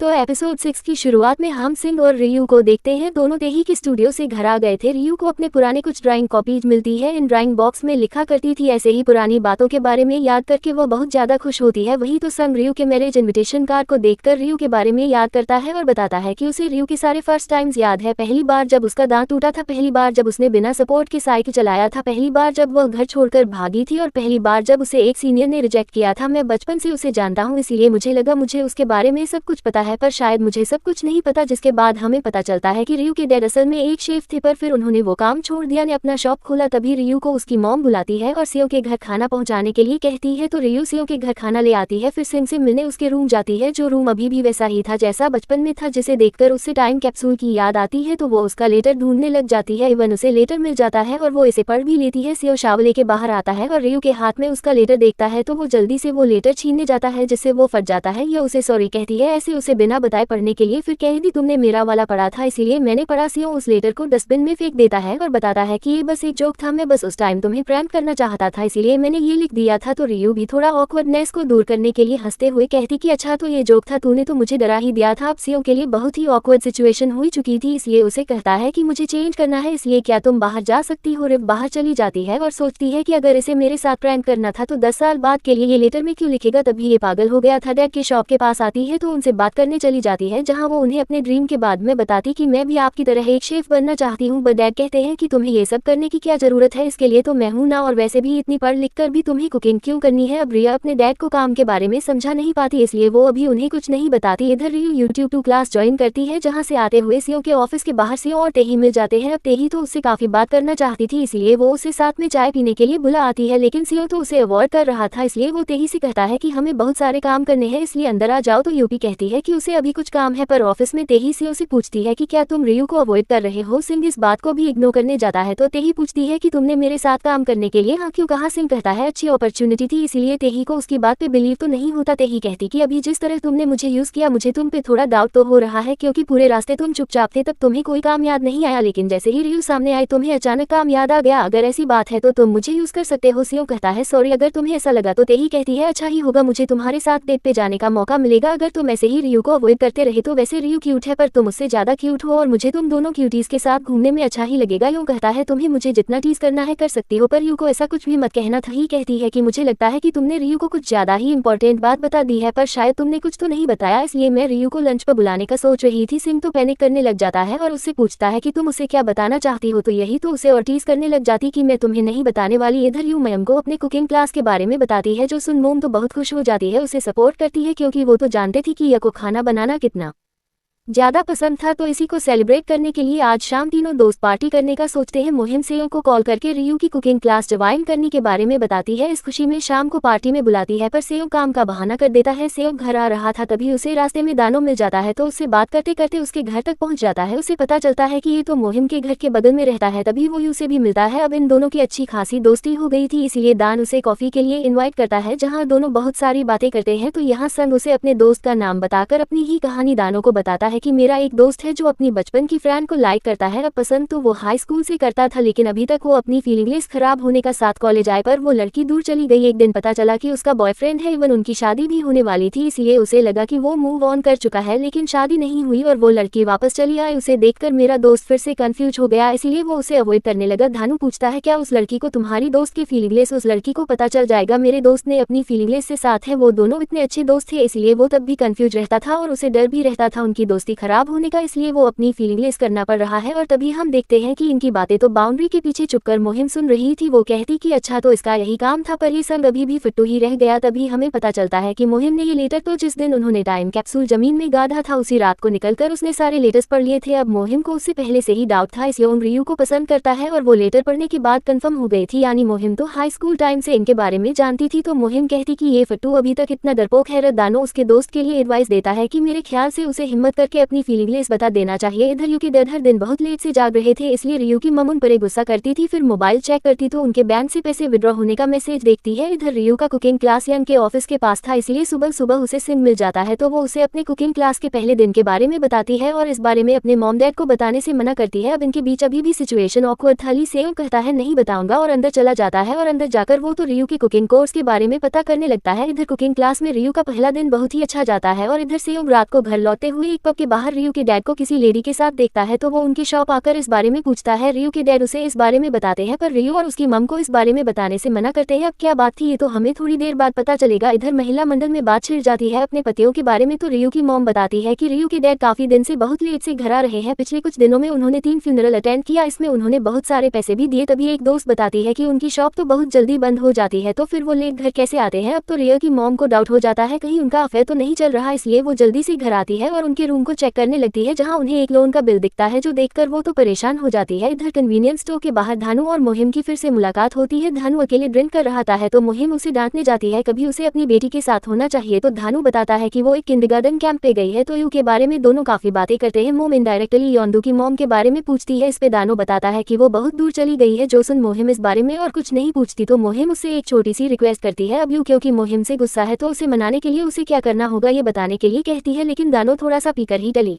तो एपिसोड 6 की शुरुआत में हम सिंह और रियू को देखते हैं। दोनों तेही के स्टूडियो से घर आ गए थे। रियू को अपने पुराने कुछ ड्राइंग कॉपीज मिलती है। इन ड्राइंग बॉक्स में लिखा करती थी ऐसे ही पुरानी बातों के बारे में याद करके वो बहुत ज्यादा खुश होती है। वही तो संग रियू के मैरिज इन्विटेशन कार्ड को देखकर रियू के बारे में याद करता है और बताता है कि उसे रियू के सारे फर्स्ट टाइम्स याद है। पहली बार जब उसका दांत टूटा था, पहली बार जब उसने बिना सपोर्ट के साइकिल चलाया था, पहली बार जब वह घर छोड़कर भागी थी और पहली बार जब उसे एक सीनियर ने रिजेक्ट किया था। मैं बचपन से उसे जानता हूँ, इसलिए मुझे लगा मुझे उसके बारे में सब कुछ पता है, पर शायद मुझे सब कुछ नहीं पता। जिसके बाद हमें पता चलता है कि रियू के डैड असल में एक शेफ थे, पर फिर उन्होंने वो काम छोड़ दिया, ने अपना शॉप खोला। तभी रियू को उसकी मॉम बुलाती है और सियो के घर खाना पहुंचाने के लिए कहती है, तो रियू सियो के घर खाना ले आती है। फिर सिंह से मिलने उसके रूम जाती है, जो रूम अभी भी वैसा ही था जैसा बचपन में था, जिसे देखकर उससे टाइम कैप्सूल की याद आती है। तो वो उसका लेटर ढूंढने लग जाती है। इवन उसे लेटर मिल जाता है और वो इसे पढ़ भी लेती है। सियो शावर लेके बाहर आता है और रियू के हाथ में उसका लेटर देखता है, तो वो जल्दी से वो लेटर छीनने जाता है, जिससे वो फट जाता है। यह उसे सॉरी कहती है ऐसे उसे बिना बताए पढ़ने के लिए। फिर कह दी तुमने मेरा वाला पढ़ा था इसीलिए मैंने पढ़ा। सियो उस लेटर को डस्टबिन में फेंक देता है और बताता है कि ये बस एक जोक था, मैं बस उस टाइम तुम्हें प्रैंक करना चाहता था, इसीलिए मैंने ये लिख दिया था। तो रियू भी थोड़ा ऑकवर्डनेस को दूर करने के लिए हंसते हुए कहती कि अच्छा तो ये जोक था, तूने तो मुझे डरा ही दिया था। अब सियो के लिए बहुत ही ऑकवर्ड सिचुएशन हुई चुकी थी, इसलिए उसे कहता है कि मुझे चेंज करना है, इसलिए क्या तुम बाहर जा सकती हो। रिव बाहर चली जाती है और सोचती है कि अगर इसे मेरे साथ प्रैंक करना था तो 10 साल बाद के लिए ये लेटर में क्यों लिखेगा, तभी ये पागल हो गया था। डैड के शॉप के पास आती है तो उनसे बात करने चली जाती है, जहाँ वो उन्हें अपने ड्रीम के बाद में बताती कि मैं भी आपकी तरह एक शेफ बनना चाहती हूँ। बट डैड कहते हैं कि तुम्हें ये सब करने की क्या जरूरत है, इसके लिए तो मैं हूँ ना, और वैसे भी इतनी पढ़ लिख कर भी तुम्हें कुकिंग क्यों करनी है। अब रिया अपने डैड को काम के बारे में समझा नहीं पाती, इसलिए वो अभी उन्हें कुछ नहीं बताती। इधर रियू यूट्यूब 2 क्लास ज्वाइन करती है, जहाँ से आते हुए सियो के ऑफिस के बाहर सियो और तेही मिल जाते हैं। अब तेही तो उससे काफी बात करना चाहती थी, इसलिए वो उसे साथ में चाय पीने के लिए बुला आती है, लेकिन सियो तो उसे अवॉइड कर रहा था, इसलिए वो तेही से कहता है कि हमें बहुत सारे काम करने हैं, इसलिए अंदर आ जाओ। तो यूपी कहती है कि उसे अभी कुछ काम है, पर ऑफिस में तेही सियो से पूछती है कि क्या तुम रियू को अवॉइड कर रहे हो। सिंह इस बात को भी इग्नोर करने जाता है, तो तेही पूछती है कि तुमने मेरे साथ काम करने के लिए हाँ क्यों कहा। सिंह कहता है अच्छी अपॉर्चुनिटी थी, इसीलिए तेही को उसकी बात पे बिलीव तो नहीं होता। तेही कहती कि अभी जिस तरह तुमने मुझे यूज किया, मुझे तुम पे थोड़ा डाउट तो हो रहा है, क्योंकि पूरे रास्ते तुम चुपचाप थे, तब तुम्हें कोई काम याद नहीं आया, लेकिन जैसे ही रियू सामने आए तुम्हें अचानक काम याद आ गया। अगर ऐसी बात है तो तुम मुझे यूज कर सकते हो। सियो कहता है सॉरी अगर तुम्हें ऐसा लगा। तो तेही कहती है अच्छा ही होगा, मुझे तुम्हारे साथ डेट पे जाने का मौका मिलेगा। अगर तुम ऐसे ही रियू को अवॉइड करते रहे तो वैसे रियू क्यूट है, पर तुम उससे ज्यादा क्यूट हो और मुझे तुम दोनों क्यूटीज के साथ घूमने में अच्छा ही लगेगा। यूं कहता है तुम्हें मुझे जितना टीज करना है कर सकती हो, पर रियू को ऐसा कुछ भी मत कहना था। ही कहती है कि मुझे लगता है कि तुमने रियू को कुछ ज्यादा ही इंपॉर्टेंट बात बता दी है, पर शायद तुमने कुछ तो नहीं बताया, इसलिए मैं रियू को लंच पर बुलाने का सोच रही थी। सिंह तो पैनिक करने लग जाता है और उससे पूछता है कि तुम उसे क्या बताना चाहती हो, तो यही तो उसे और टीज करने लग जाती कि मैं तुम्हें नहीं बताने वाली। इधर यूं मयम को अपने कुकिंग क्लास के बारे में बताती है, जो सुन मोम तो बहुत खुश हो जाती है, उसे सपोर्ट करती है, क्योंकि वो तो जानते थी कि यह को खाना बनाना कितना ज्यादा पसंद था। तो इसी को सेलिब्रेट करने के लिए आज शाम तीनों दोस्त पार्टी करने का सोचते हैं। मुहिम सियो को कॉल करके रियू की कुकिंग क्लास ज्वाइन करने के बारे में बताती है। इस खुशी में शाम को पार्टी में बुलाती है, पर सियो काम का बहाना कर देता है। सियो घर आ रहा था, तभी उसे रास्ते में दानो मिल जाता है, तो उससे बात करते करते उसके घर तक पहुंच जाता है। उसे पता चलता है कि ये तो मुहिम के घर के बगल में रहता है, तभी वो यू से भी मिलता है। अब इन दोनों की अच्छी खासी दोस्ती हो गई थी, इसीलिए दान उसे कॉफी के लिए इन्वाइट करता है, जहाँ दोनों बहुत सारी बातें करते हैं। तो यहाँ संग उसे अपने दोस्त का नाम बताकर अपनी ही कहानी दानो को बताता है कि मेरा एक दोस्त है जो अपनी बचपन की फ्रेंड को लाइक करता है। अब पसंद तो वो हाई स्कूल से करता था, लेकिन अभी तक वो अपनी फीलिंग्स खराब होने का साथ कॉलेज आए पर वो लड़की दूर चली गई। एक दिन पता चला कि उसका बॉयफ्रेंड है, इवन उनकी शादी भी होने वाली थी, इसलिए उसे लगा कि वो मूव ऑन कर चुका है, लेकिन शादी नहीं हुई और वो लड़की वापस चली आई। उसे देखकर मेरा दोस्त फिर से कंफ्यूज हो गया, इसीलिए वो उसे अवॉइड करने लगा। धानु पूछता है क्या उस लड़की को तुम्हारी दोस्त की फीलिंग्स उस लड़की को पता चल जाएगा। मेरे दोस्त ने अपनी फीलिंग्स से साथ है, वो दोनों इतने अच्छे दोस्त थे, इसलिए वो तब भी कंफ्यूज रहता था और उसे डर भी रहता था उनकी दोस्ती खराब होने का, इसलिए वो अपनी फीलिंग्स करना पड़ रहा है। और तभी हम देखते हैं कि इनकी बातें तो बाउंड्री के पीछे चुपकर मुहिम सुन रही थी। वो कहती कि अच्छा तो इसका यही काम था, पर ये संग अभी भी फिट्टू ही रह गया। तभी हमें पता चलता है कि मुहिम ने ये लेटर तो जिस दिन उन्होंने टाइम कैप्सूल जमीन में गाड़ा था, उसी रात को निकलकर उसने सारे लेटर्स पढ़ लिए थे। अब मुहिम को उससे पहले से ही डाउट था, इसलिए रियू को पसंद करता है और वो लेटर पढ़ने के बाद कंफर्म हो गई थी, यानी मुहिम तो हाई स्कूल टाइम से इनके बारे में जानती थी। तो मुहिम कहती कि ये फट्टू अभी तक इतना डरपोक है। दानो उसके दोस्त के लिए एडवाइस देता है कि मेरे ख्याल से उसे हिम्मत करके करके अपनी फीलिंग्स बता देना चाहिए। इधर रियू के डैड हर दिन बहुत लेट से जाग रहे थे, इसलिए रियू की मम उन पर गुस्सा करती थी। फिर मोबाइल चेक करती तो उनके बैंक से पैसे विड्रॉ होने का मैसेज देखती है। इधर रियू का कुकिंग क्लास यंग के ऑफिस के पास था, इसलिए सुबह सुबह उसे सिंग मिल जाता है तो वो उसे अपने कुकिंग क्लास के पहले दिन के बारे में बताती है और इस बारे में अपने मॉम डैड को बताने से मना करती है। अब इनके बीच अभी भी सिचुएशन ऑकवर्ड था। ली सेयोंग कहता है नहीं बताऊंगा और अंदर चला जाता है और अंदर जाकर वो तो रियू के कुकिंग कोर्स के बारे में पता करने लगता है। इधर कुकिंग क्लास में रियू का पहला दिन बहुत ही अच्छा जाता है और इधर सेयोंग रात को घर लौटते हुए एक पब के बाहर रियू के डैड को किसी लेडी के साथ देखता है तो वो उनकी शॉप आकर इस बारे में पूछता है। रियू के डैड उसे इस बारे में बताते हैं पर रियू और उसकी मम को इस बारे में बताने से मना करते हैं। अब क्या बात थी ये तो हमें थोड़ी देर बाद पता चलेगा। इधर महिला मंडल में बात छिड़ जाती है अपने पतियों के बारे में तो रियू की मॉम बताती है कि रियू के डैड काफी दिन से बहुत लेट से घर आ रहे हैं। पिछले कुछ दिनों में उन्होंने 3 फ्यूनरल अटेंड किया, इसमें उन्होंने बहुत सारे पैसे भी दिए। तभी एक दोस्त बताती है कि उनकी शॉप तो बहुत जल्दी बंद हो जाती है तो फिर वो लेट घर कैसे आते हैं। अब तो रिया की मॉम को डाउट हो जाता है कहीं उनका अफेयर तो नहीं चल रहा, इसलिए वो जल्दी से घर आती है और उनके रूम को चेक करने लगती है जहां उन्हें एक लोन का बिल दिखता है जो देखकर वो तो परेशान हो जाती है। इधर कन्वीनियंस स्टोर के बाहर धानु और मोहिम की फिर से मुलाकात होती है। धानु अकेले ड्रिंक कर रहा है तो मोहिम उसे डांटने जाती है, कभी उसे अपनी बेटी के साथ होना चाहिए। तो धानु बताता है कि वो एक किंडरगार्टन कैंप पे गई है तो यू के बारे में दोनों काफी बातें करते हैं। मोम इनडायरेक्टली योंदू की मॉम के बारे में पूछती है, इस पे दानो बताता है कि वो बहुत दूर चली गई है। जो सुन मोहिम इस बारे में और कुछ नहीं पूछती तो मोहिम उससे एक छोटी सी रिक्वेस्ट करती है। अब यू क्योंकि मोहिम से गुस्सा है तो उसे मनाने के लिए उसे क्या करना होगा ये बताने के लिए कहती है, लेकिन दानो थोड़ा सा पीकर ही टली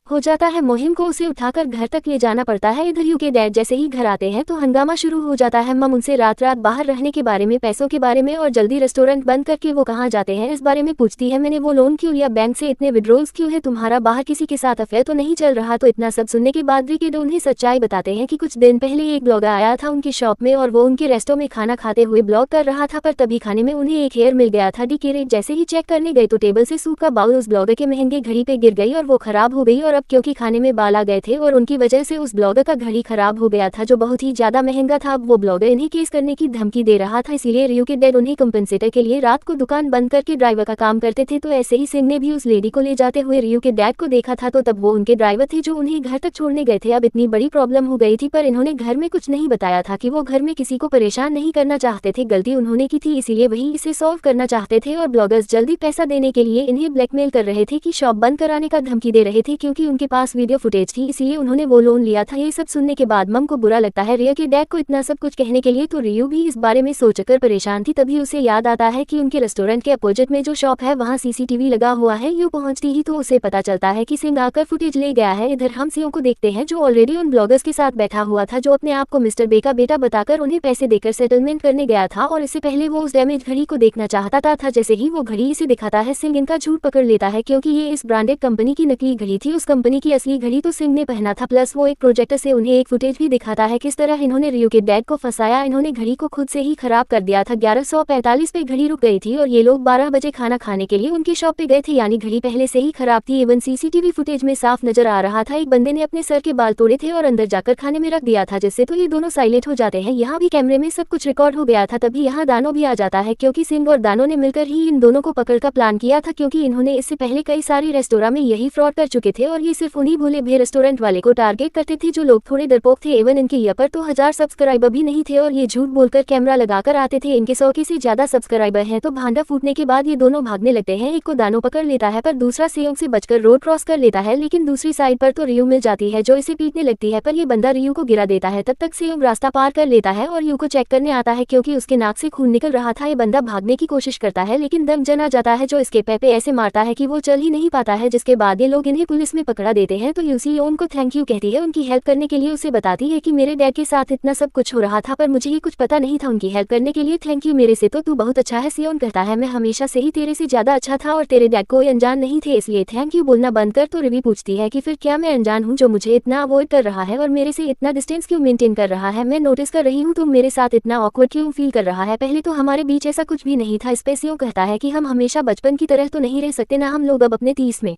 हो जाता है। मोहिम को उसे उठाकर घर तक ले जाना पड़ता है। इधर यू के डैड जैसे ही घर आते हैं तो हंगामा शुरू हो जाता है। मम उनसे रात रात बाहर रहने के बारे में, पैसों के बारे में और जल्दी रेस्टोरेंट बंद करके वो कहाँ जाते हैं इस बारे में पूछती है। मैंने वो लोन क्यों लिया, बैंक से इतने विड्रॉल्स क्यों है, तुम्हारा बाहर किसी के साथ अफेयर तो नहीं चल रहा। तो इतना सब सुनने के बाद रिकेड उन्हें सच्चाई बताते हैं कि कुछ दिन पहले एक ब्लॉगर आया था उनकी शॉप में और वो उनके रेस्टों में खाना खाते हुए ब्लॉग कर रहा था, पर तभी खाने में उन्हें एक हेयर मिल गया था। डिकेरेट जैसे ही चेक करने गए तो टेबल से सूप का बाउल उस ब्लॉगर के महंगे घड़ी पे गिर गई और वो खराब हो गई। और अब क्योंकि खाने में बाल आ गए थे और उनकी वजह से उस ब्लॉगर का घड़ी खराब हो गया था जो बहुत ही ज्यादा महंगा था। अब वो ब्लॉगर इन्हें केस करने की धमकी दे रहा था, इसीलिए रियू के डैड उन्हें कंपनसेटर के लिए रात को दुकान बंद करके ड्राइवर का काम करते थे। तो ऐसे ही सिंह ने भी उस लेडी को ले जाते हुए रियू के डैड को देखा था तो तब वो उनके ड्राइवर थे जो उन्हें घर तक छोड़ने गए थे। अब इतनी बड़ी प्रॉब्लम हो गई थी पर इन्होंने घर में कुछ नहीं बताया था कि वो घर में किसी को परेशान नहीं करना चाहते थे, गलती उन्होंने की थी इसीलिए वही इसे सॉल्व करना चाहते थे। और ब्लॉगर्स जल्दी पैसा देने के लिए इन्हें ब्लैकमेल कर रहे थे कि शॉप बंद कराने का धमकी दे रहे थे क्योंकि उनके पास वीडियो फुटेज थी, इसलिए उन्होंने वो लोन लिया था। ये सब सुनने के बाद मम को बुरा लगता है रिया के डैड को इतना सब कुछ कहने के लिए, तो रियू भी इस बारे में सोचकर परेशान थी। तभी उसे याद आता है कि उनके रेस्टोरेंट के अपोजिट में जो शॉप है वहाँ सीसीटीवी लगा हुआ है। यू पहुंचती ही तो उसे पता चलता है कि सिंह आकर फुटेज ले गया है। इधर हम सिंह को देखते हैं जो ऑलरेडी उन ब्लॉगर्स के साथ बैठा हुआ था जो अपने आप को मिस्टर बे का बेटा बताकर उन्हें पैसे देकर सेटलमेंट करने गया था और इससे पहले वो उस डैमेज घड़ी को देखना चाहता था। जैसे ही वो घड़ी इसे दिखाता है सिंह इनका झूठ पकड़ लेता है क्योंकि ये इस ब्रांडेड कंपनी की नकली घड़ी थी, उस कंपनी की असली घड़ी तो सिंह ने पहना था। प्लस वो एक प्रोजेक्टर से उन्हें एक फुटेज भी दिखाता है किस तरह इन्होंने रियू के डैड को फंसाया। इन्होंने घड़ी को खुद से ही खराब कर दिया था। 11:45 पे घड़ी रुक गई थी और ये लोग 12 बजे खाना खाने के लिए उनकी शॉप पे गए थे, यानी घड़ी पहले से ही खराब थी। इवन सीसीटीवी फुटेज में साफ नजर आ रहा था एक बंदे ने अपने सर के बाल तोड़े थे और अंदर जाकर खाने में रख दिया था, जिससे तो ये दोनों साइलेंट हो जाते हैं। यहाँ भी कैमरे में सब कुछ रिकॉर्ड हो गया था। तभी यहाँ दानो भी आ जाता है क्योंकि सिंह और दानो ने मिलकर ही इन दोनों को पकड़ का प्लान किया था क्योंकि इन्होंने इससे पहले कई सारी रेस्टोरेंट में यही फ्रॉड कर चुके थे और ये सिर्फ उन्हीं भोले भे रेस्टोरेंट वाले को टारगेट करते थे जो लोग थोड़े डरपोक थे। इवन इनके यहाँ पर तो 1000 सब्सक्राइबर भी नहीं थे और ये झूठ बोलकर कैमरा लगाकर आते थे। इनके 100 से ज्यादा सब्सक्राइबर हैं। तो भांडा फूटने के बाद ये दोनों भागने लगते हैं। एक को दानो पकड़ लेता है पर दूसरा सेयोंग से बचकर रोड क्रॉस कर लेता है, लेकिन दूसरी साइड पर तो रियू मिल जाती है जो इसे पीटने लगती है पर ये बंदा रियू को गिरा देता है। तब तक सेयोंग रास्ता पार कर लेता है और यू को चेक करने आता है क्योंकि उसके नाक से खून निकल रहा था। ये बंदा भागने की कोशिश करता है लेकिन दम जना जाता है जो इसके पैर पे ऐसे मारता है कि वो चल ही नहीं पाता है, जिसके बाद ये लोग इन्हें पुलिस में पकड़ा देते हैं। तो यूसी ओम को थैंक यू कहती है उनकी हेल्प करने के लिए। उसे बताती है कि मेरे डैड के साथ इतना सब कुछ हो रहा था पर मुझे ये कुछ पता नहीं था, उनकी हेल्प करने के लिए थैंक यू। मेरे से तो तू बहुत अच्छा है। सियोन कहता है मैं हमेशा से ही तेरे से ज्यादा अच्छा था और तेरे डैड कोई अनजान नहीं थे, इसलिए थैंक यू बोलना बंद कर। तो रिवी पूछती है कि फिर क्या मैं अनजान हूँ जो मुझे इतना अवॉइड कर रहा है और मेरे से इतना डिस्टेंस क्यों मेंटेन कर रहा है। मैं नोटिस कर रही हूँ तुम मेरे साथ इतना ऑकवर्ड क्यों फील कर रहा है, पहले तो हमारे बीच ऐसा कुछ भी नहीं था। इस पे सियोन कहता है कि हम हमेशा बचपन की तरह तो नहीं रह सकते ना, हम लोग अब अपने 30 में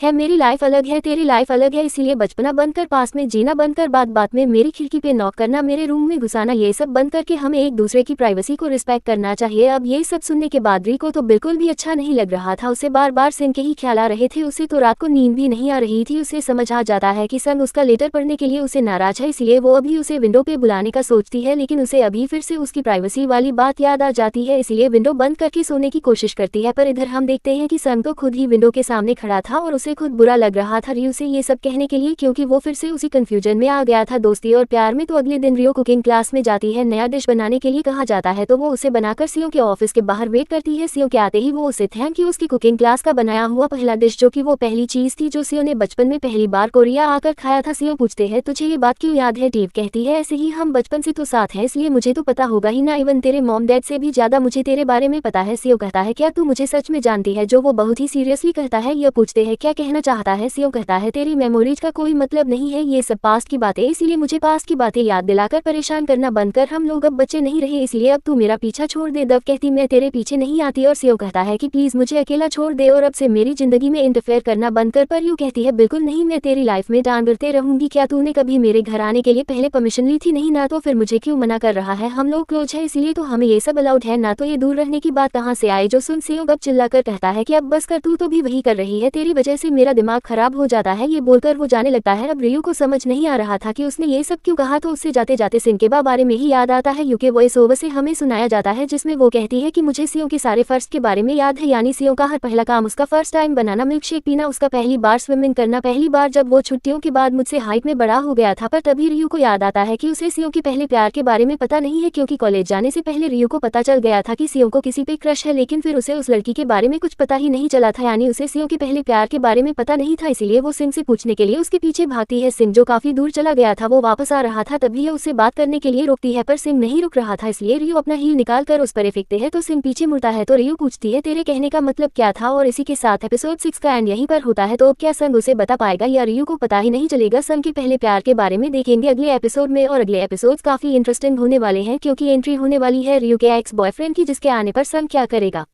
है, मेरी लाइफ अलग है, तेरी लाइफ अलग है, इसीलिए बचपना बंद कर, पास में जीना बंद कर, बात बात में मेरी खिड़की पे नॉक करना, मेरे रूम में घुसाना, ये सब बंद करके हमें एक दूसरे की प्राइवेसी को रिस्पेक्ट करना चाहिए। अब ये सब सुनने के बाद री को तो बिल्कुल भी अच्छा नहीं लग रहा था। उसे बार बार सिंह के ही ख्याल आ रहे थे। उसे तो रात को नींद भी नहीं आ रही थी। उसे समझ आ जाता है कि संग उसका लेटर पढ़ने के लिए उसे नाराज है, इसलिए वो अभी उसे विंडो पे बुलाने का सोचती है, लेकिन उसे अभी फिर से उसकी प्राइवेसी वाली बात याद आ जाती है, इसलिए विंडो बंद करके सोने की कोशिश करती है। पर इधर हम देखते हैं कि संग तो खुद ही विंडो के सामने खड़ा था और उसे खुद बुरा लग रहा था रियू से ये सब कहने के लिए, क्योंकि वो फिर से उसी कंफ्यूजन में आ गया था दोस्ती और प्यार में। तो अगले दिन रियू कुकिंग क्लास में जाती है, नया डिश बनाने के लिए कहा जाता है तो वो उसे बनाकर सीओ के ऑफिस के बाहर वेट करती है। सीओ के आते ही वो उसे थैंक यू उसकी कुकिंग क्लास का बनाया हुआ पहला डिश, जो कि वो पहली चीज थी जो सीओ ने बचपन में पहली बार कोरिया आकर खाया था। सीओ पूछते हैं तुझे ये बात क्यों याद है? डेव कहती है ऐसे ही, हम बचपन से तो साथ हैं इसलिए मुझे तो पता होगा ही ना, इवन तेरे मॉम डैड से भी ज्यादा मुझे तेरे बारे में पता है। सीओ कहता है क्या तू मुझे सच में जानती है? जो वो बहुत ही सीरियसली कहता है। यह पूछते हैं क्या कहना चाहता है? सीओ कहता है तेरी मेमोरीज का कोई मतलब नहीं है, ये सब पास्ट की बातें, इसीलिए मुझे पास्ट की बातें याद दिलाकर परेशान करना बंद कर। हम लोग अब बच्चे नहीं रहे, इसलिए अब तू मेरा पीछा छोड़ दे। दव कहती मैं तेरे पीछे नहीं आती और सीओ कहता है कि प्लीज मुझे अकेला छोड़ दे और अब से मेरी जिंदगी में इंटरफेयर करना बंद कर। पर यू कहती है बिल्कुल नहीं, मैं तेरी लाइफ में डांट करते रहूंगी। क्या तूने कभी मेरे घर आने के लिए पहले परमिशन ली थी? नहीं ना, तो फिर मुझे क्यों मना कर रहा है? हम लोग क्लोज है इसलिए तो हमें ये सब अलाउड है ना, तो ये दूर रहने की बात कहाँ से आई? जो सुन सीओ अब चिल्लाकर कहता है कि अब बस कर, तू तो भी वही कर रही है, तेरी वजह से मेरा दिमाग खराब हो जाता है। ये बोलकर वो जाने लगता है। अब रियू को समझ नहीं आ रहा था कि उसने ये सब क्यों कहा, तो उससे जाते जाते सिनकेबा बारे में ही याद आता है। यूके वॉइस ओवर से हमें सुनाया जाता है जिसमें वो कहती है कि मुझे सीओ के सारे फर्स्ट के बारे में याद है, यानी सीओ का हर पहला काम, उसका first time banana milk shake पीना, उसका पहली बार स्विमिंग करना, पहली बार जब वो छुट्टियों के बाद मुझसे हाइट में बड़ा हो गया था। पर तभी रियू को याद आता है कि उसे सीओ के पहले प्यार के बारे में पता नहीं है, क्योंकि कॉलेज जाने से पहले रियू को पता चल गया था कि सीओ को किसी पे क्रश है, लेकिन फिर उसे उस लड़की के बारे में कुछ पता ही नहीं चला था, यानी उसे सीओ के पहले प्यार के बारे में पता नहीं था। इसीलिए वो सिंह से पूछने के लिए उसके पीछे भागती है। सिंह जो काफी दूर चला गया था वो वापस आ रहा था, तभी उससे बात करने के लिए रोकती है, पर सिंह नहीं रुक रहा था, इसलिए रियू अपना हील निकाल कर उस पर फेंकते हैं तो सिंह पीछे मुड़ता है। तो रियू पूछती है तेरे कहने का मतलब क्या था? और इसी के साथ एपिसोड 6 का एंड यहीं पर होता है। तो अब क्या संग उसे बता पाएगा या रियू को पता ही नहीं चलेगा? संग के पहले प्यार के बारे में देखेंगे अगले एपिसोड में, और अगले एपिसोड्स काफी इंटरेस्टिंग होने वाले हैं क्योंकि एंट्री होने वाली है रियू के एक्स बॉयफ्रेंड की, जिसके आने पर संग क्या करेगा।